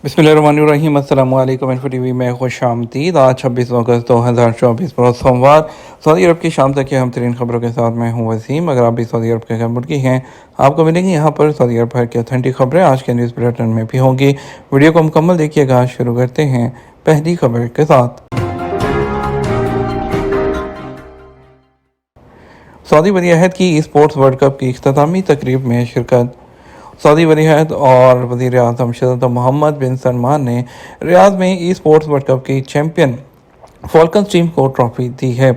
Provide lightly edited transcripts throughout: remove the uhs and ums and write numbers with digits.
बिस्मिल्लाहिर्रहमानिर्रहीम। अस्सलाम वालेकुम। इन्फो टीवी में खुश आमदीद। आज 26 अगस्त 2024 रोज़ सोमवार सऊदी अरब की शाम तक की अहम तरीन खबरों के साथ मैं हूँ वसीम। अगर आप भी सऊदी अरब के घर मुल्की हैं, आपको मिलेंगी यहाँ पर सऊदी अरब भर की ऑथेंटिक खबरें आज के न्यूज़ बुलेटिन में भी होंगी। वीडियो को मुकम्मल देखिएगा। शुरू करते हैं पहली खबर के साथ। सऊदी वली-अहद की ई स्पोर्ट्स वर्ल्ड कप की इख्तितामी तकरीब में शिरकत। सऊदी वली-अहद और वज़ीर आज़म शहज़ादा मोहम्मद बिन सलमान ने रियाद में ई स्पोर्ट्स वर्ल्ड कप की चैंपियन फॉल्कन्स टीम को ट्रॉफी दी है।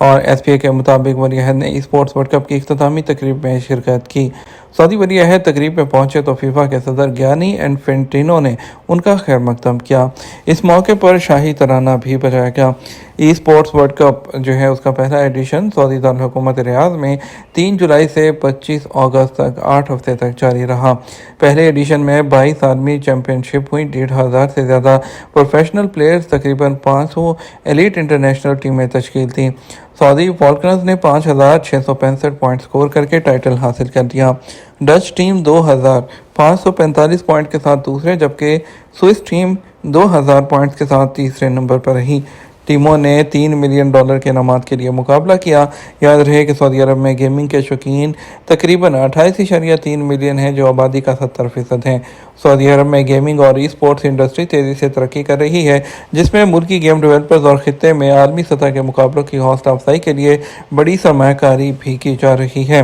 और एसपीए के मुताबिक वली-अहद ने ई स्पोर्ट्स वर्ल्ड कप की इख्तितामी तकरीब में शिरकत की। सऊदी वली-अहद तकरीब में पहुंचे तो फीफा के सदर गियानी इन्फेंटिनो ने उनका खैर मकदम किया। इस मौके पर शाही तराना भी बजाया गया। ई स्पोर्ट्स वर्ल्ड कप जो है उसका पहला एडिशन सऊदी दारुल हुकूमत रियाद में 3 जुलाई से 25 अगस्त तक 8 हफ्ते तक जारी रहा। पहले एडिशन में 22 आदमी चैंपियनशिप हुई। 1,500 से ज़्यादा प्रोफेशनल प्लेयर्स, तकरीबन 500 एलीट इंटरनेशनल टीमें तश्कील थी। सऊदी फॉल्कनर्स ने 5,665 पॉइंट स्कोर करके टाइटल हासिल कर लिया। डच टीम 2,545 पॉइंट के साथ दूसरे, जबकि स्विस टीम 2,000 पॉइंट्स के साथ तीसरे नंबर पर रही। टीमों ने $3 मिलियन के इनामात के लिए मुकाबला किया। याद रहे कि सऊदी अरब में गेमिंग के शौकीन तकरीबन 28.3 मिलियन हैं, जो आबादी का 70% हैं। सऊदी अरब में गेमिंग और ई स्पोर्ट्स इंडस्ट्री तेज़ी से तरक्की कर रही है, जिसमें मुल्की गेम डेवलपर्स और खित्ते में आलमी सतह के मुकाबलों की हौसला अफजाई के लिए बड़ी सरमायाकारी भी की जा रही है।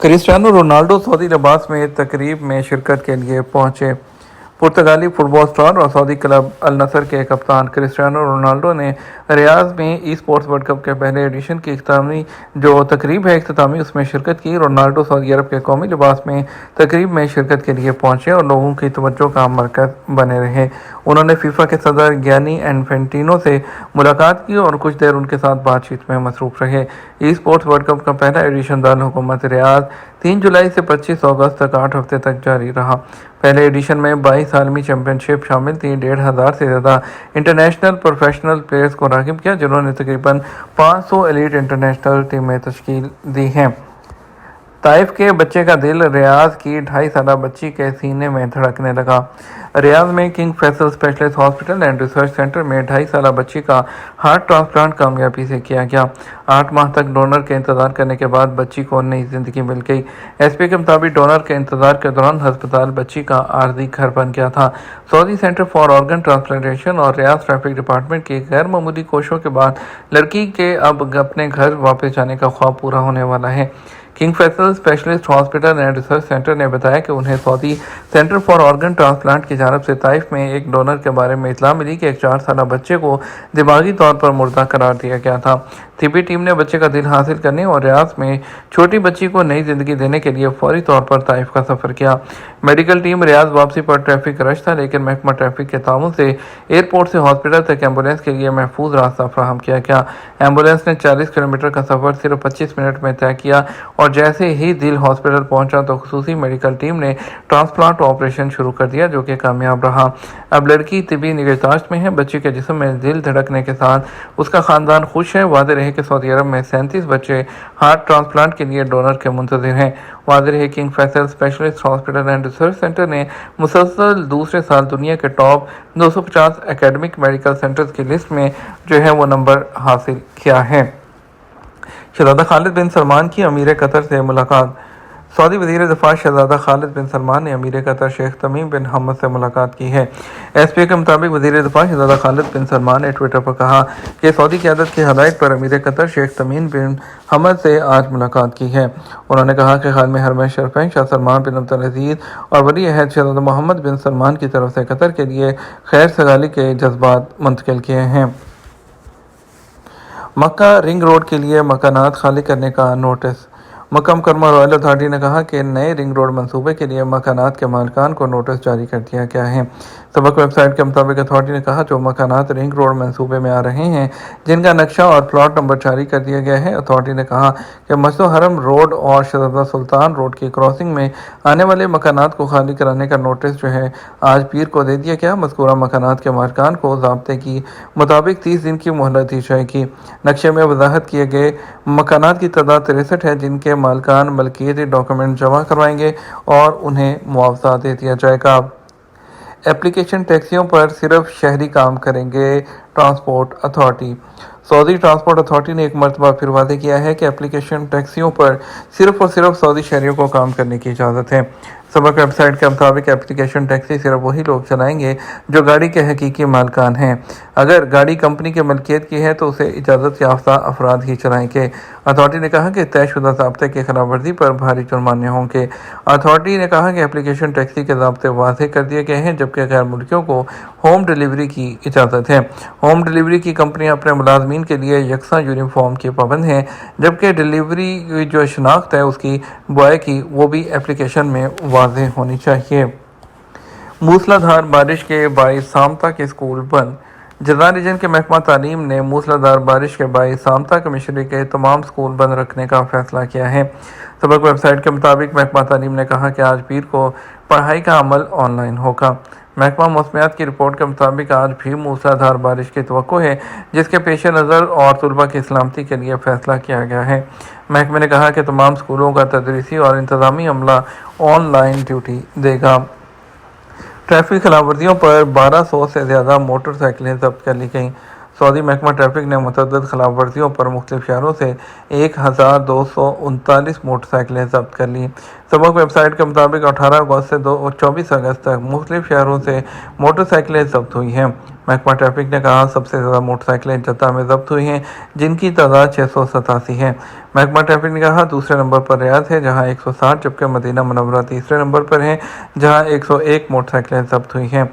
क्रिस्टियानो रोनाल्डो सऊदी लिबास में तकरीब में शिरकत के लिए पहुंचे। पुर्तगाली फुटबॉल स्टार और सऊदी क्लब अल नसर के कप्तान क्रिस्टियानो रोनाल्डो ने रियाद में ई स्पोर्ट्स वर्ल्ड कप के पहले एडिशन की इख्तितामी जो तकरीब है इख्तितामी उसमें शिरकत की। रोनाल्डो सऊदी अरब के कौमी लिबास में तकरीब में शिरकत के लिए पहुंचे और लोगों की तवज्जो का मरकज़ बने रहे। उन्होंने फीफा के सदर गियानी इन्फेंटिनो से मुलाकात की और कुछ देर उनके साथ बातचीत में मसरूफ़ रहे। ई स्पोर्ट्स वर्ल्ड कप का पहला एडिशन दारुल हुकूमत रियाद 3 जुलाई से 25 अगस्त तक 8 हफ्ते तक जारी रहा। पहले एडिशन में 22 आलमी चैंपियनशिप शामिल थी। 1,500 से ज़्यादा इंटरनेशनल प्रोफेशनल प्लेयर्स को राग़िब किया, जिन्होंने तकरीबन 500 एलीट इंटरनेशनल टीमें तश्कील दी हैं। ताइफ के बच्चे का दिल रियाद की 2.5 साला बच्ची के सीने में धड़कने लगा। रियाद में King Faisal specialist hospital and research centre में 2.5 साला बच्ची का हार्ट ट्रांसप्लांट कामयाबी से किया गया। 8 माह तक डोनर के इंतजार करने के बाद बच्ची को नई जिंदगी मिल गई। एसपी के मुताबिक डोनर के इंतजार के दौरान अस्पताल बच्ची का आर्जी घर बन गया था। Saudi centre for organ transplantation और रियाद ट्रैफिक डिपार्टमेंट की गैर मामूली कोशिशों के बाद लड़की के अब अपने घर वापस जाने का ख्वाब पूरा होने वाला है। King Faisal specialist hospital and research centre ने बताया कि उन्हें Saudi centre for organ transplant की जानब से ताइफ में एक डोनर के बारे में इतला मिली कि एक 4 साला बच्चे को दिमागी तौर पर मुर्दा करार दिया गया था। तिब्बी टीम ने बच्चे का दिल हासिल करने और रियाद में छोटी बच्ची को नई जिंदगी देने के लिए फौरी तौर पर ताइफ का सफ़र किया। मेडिकल टीम रियाद वापसी पर ट्रैफिक रश था, लेकिन महकमा ट्रैफिक के ताउन से एयरपोर्ट से हॉस्पिटल तक एम्बुलेंस के लिए महफूज रास्ता फराहम किया गया। एम्बुलेंस ने 40 किलोमीटर का सफ़र सिर्फ 25 मिनट में तय किया और जैसे ही दिल हॉस्पिटल पहुंचा तो खुसूसी मेडिकल टीम ने ट्रांसप्लांट ऑपरेशन शुरू कर दिया, जो कि कामयाब रहा। अब लड़की तिब्बी निगहदाश्त में है। बच्ची के जिस्म में दिल धड़कने के साथ उसका खानदान खुश है। वादे रहे कि सऊदी अरब में 37 बच्चे हार्ट ट्रांसप्लांट के लिए डोनर के मुंतज़िर हैं। वादे रहे King Faisal specialist hospital and research centre ने मुसलसल दूसरे साल दुनिया के टॉप 250 एकेडमिक मेडिकल सेंटर्स की लिस्ट में जो है वो नंबर हासिल किया है। शहज़ादा खालिद बिन सलमान की अमीर कतर से मुलाकात। सऊदी वज़ीर दिफ़ा शहज़ादा खालिद बिन सलमान ने अमीर कतर शेख तमीम बिन हमद से मुलाकात की है। एसपी के मुताबिक वज़ीर दिफ़ा शहज़ादा खालिद बिन सलमान ने ट्विटर पर कहा कि सऊदी क़यादत की हदायत पर अमीर कतर शेख तमीम बिन हमद से आज मुलाकात की है। उन्होंने कहा कि खादम हरमैन शरीफैन शाह सलमान बिन अब्दुल अज़ीज़ और वली अहद शहज़ादा मोहम्मद बिन सलमान की तरफ से कतर के लिए खैर सगाली के जज्बात मुंतकिल किए हैं। मक्का रिंग रोड के लिए मकानात खाली करने का नोटिस। मक्का मुकरमा रॉयल अथॉरिटी ने कहा कि नए रिंग रोड मंसूबे के लिए मकानात के मालिकान को नोटिस जारी कर दिया गया है। सबक वेबसाइट के मुताबिक अथॉरिटी ने कहा जो मकानात रिंग रोड मंसूबे में आ रहे हैं, जिनका नक्शा और प्लॉट नंबर जारी कर दिया गया है। अथॉरिटी ने कहा कि मस्जिद हरम रोड और शहज़ादा सुल्तान रोड की क्रॉसिंग में आने वाले मकानात को खाली कराने का नोटिस जो है आज पीर को दे दिया गया। मज़कूरा मकानात के मालिकान को ज़ाब्ते की मुताबिक 30 दिन की मोहलत दी जाएगी। नक्शे में वजाहत किए गए मकानात की तादाद 63 है, जिनके मालिकान मलकियती डॉक्यूमेंट जमा करवाएंगे और उन्हें मुआवजा दे दिया जाएगा। एप्लीकेशन टैक्सियों पर सिर्फ शहरी काम करेंगे transport authority. Saudi transport authority ने एक मरतबा फिर वादे किया है कि एप्लीकेशन टैक्सियों पर सिर्फ और सिर्फ सऊदी शहरियों को काम करने की इजाज़त है। सबक वेबसाइट के मुताबिक एप्लीकेशन टैक्सी सिर्फ वही लोग चलाएंगे जो गाड़ी के हकीकी मालिकान हैं। अगर गाड़ी कंपनी के मलकियत की है तो उसे इजाज़त याफ्ता अफराद ही चलाएंगे। अथॉरिटी ने कहा कि तयशुदा ज़ाब्ते की खिलाफ वर्जी पर भारी जुर्माने होंगे। अथॉरिटी ने कहा कि एप्लीकेशन टैक्सी के ज़ाब्ते वाज़ेह कर दिए गए हैं, जबकि गैर मुल्कियों को होम डिलीवरी की इजाज़त है। होम डिलीवरी की कंपनियां अपने मुलाजमीन के लिए यकसा यूनिफॉर्म की पाबंद हैं, जबकि डिलीवरी की जो शनाख्त है उसकी बॉय की वो भी एप्लीकेशन में वाज़ेह होनी चाहिए। मूसलाधार बारिश के बाइस सामता के स्कूल बंद। जज़ार रीजन के महकमा तालीम ने मूसलाधार बारिश के बाइस सामता कमिश्नरी के तमाम स्कूल बंद रखने का फैसला किया है। सबक वेबसाइट के मुताबिक महकमा तालीम ने कहा कि आज पीर को पढ़ाई का अमल ऑनलाइन होगा। महकमा मौसमियात की रिपोर्ट के मुताबिक आज भी मूसलाधार बारिश की तवक्को है, जिसके पेश नज़र और तलबा की सलामती के लिए फैसला किया गया है। महकमे ने कहा कि तमाम स्कूलों का तदरीसी और इंतज़ामी अमला ऑनलाइन ड्यूटी देगा। ट्रैफिक खिलाफवर्जियों पर 1200 से ज़्यादा मोटरसाइकिलें जब्त कर ली गईं। सऊदी महकमा ट्रैफिक ने मुतअद्दिद खिलाफवर्जियों पर मुख्तलिफ शहरों से 1239 मोटरसाइकिलें जब्त कर ली। सबक वेबसाइट के मुताबिक 18 अगस्त से 24 अगस्त तक मुख्तलिफ शहरों से मोटरसाइकिलें जब्त हुई हैं। महकमा ट्रैफिक ने कहा सबसे ज़्यादा मोटरसाइकिलें जद्दा में जब्त हुई हैं, जिनकी तादाद 687 है। महकमा ट्रैफिक ने कहा दूसरे नंबर पर रियाद है जहां 160, जबकि मदीना मुनव्वरा तीसरे नंबर पर है जहां 101 मोटरसाइकिलें जब्त हुई हैं।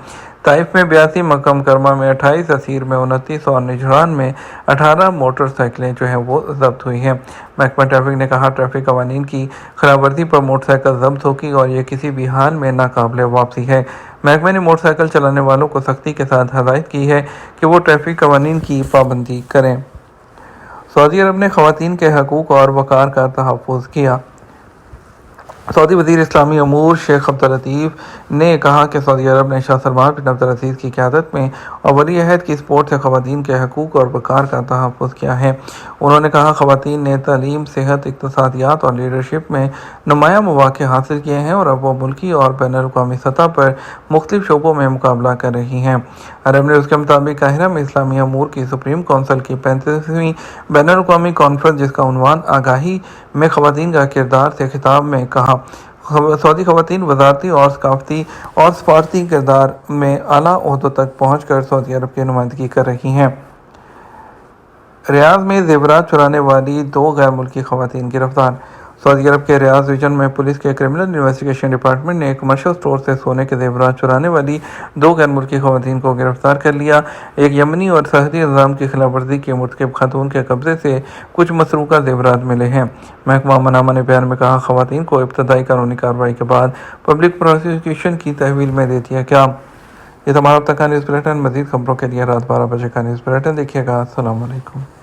ताइफ में 82, मक्का मुकरमा में 28, असीर में 29 और निजरान में 18 मोटरसाइकिलें जो हैं वो जब्त हुई हैं। महकमा ट्रैफिक ने कहा ट्रैफिक कवानीन की खिलाफवर्जी पर मोटरसाइकिल जब्त होगी और ये किसी भी हाल में नाकाबिल वापसी है। महकमे ने मोटरसाइकिल चलाने वालों को सख्ती के साथ हदायत की है कि वो ट्रैफिक कवानीन की पाबंदी करें। सऊदी अरब ने ख़वातीन के हकूक़ और वक़ार का तहफ़्फ़ुज़ किया। सऊदी वज़ीर इस्लामी अमूर शेख अब्दुल लतीफ़ ने कहा कि सऊदी अरब ने शाह सलमान बिन अब्दुल अज़ीज़ की क़यादत में और वली अहद की सपोर्ट से ख़वातीन के हकूक़ और वक़ार का तहफ़्फ़ुज़ किया है। उन्होंने कहा ख़वातीन ने तालीम, सेहत, इक़्तिसादियात और लीडरशिप में नुमायाँ मौक़े हासिल किए हैं और अब वो मुल्की और बैनुल-अक़वामी सतह पर मुख्तलिफ़ शोबों में मुकाबला कर रही हैं। अरब न्यूज़ के मुताबिक काहिरा में इस्लामी अमूर की सुप्रीम कौंसिल की 35वीं बैनुल-अक़वामी कॉन्फ्रेंस, जिसका उन्वान आगाही में ख़वातीन का किरदार से खिताब में कहा सऊदी ख़वातीन वज़ारती और सकाफ़ती और सफारती किरदार में आला ओहदों तक पहुँच कर सऊदी अरब की नुमाइंदगी कर रही हैं। रियाद में ज़ेवरात चुराने वाली 2 गैर मुल्की ख़वातीन गिरफ्तार। सऊदी अरब के रियाद रीजन में पुलिस के क्रिमिनल इन्वेस्टिगेशन डिपार्टमेंट ने एक कमर्शियल स्टोर से सोने के ज़ेवरात चुराने वाली 2 गैर मुल्की ख़वातीन को गिरफ्तार कर लिया। एक यमनी और सरहदी निज़ाम की खिलाफवर्जी की मुर्तकिब खातून के कब्जे से कुछ मसरूक़ा ज़ेवरात मिले हैं। महकमा मनामा ने बयान में कहा ख़वातीन को इब्तदाई कानूनी कार्रवाई के बाद पब्लिक प्रोसिक्यूशन की तहवील में दे दिया गया। ये तमाम अब तक का न्यूज़ बुलेटिन। मज़ीद खबरों के लिए रात 12 बजे का न्यूज़ बुलेटिन देखिएगा। अस्सलाम वालेकुम।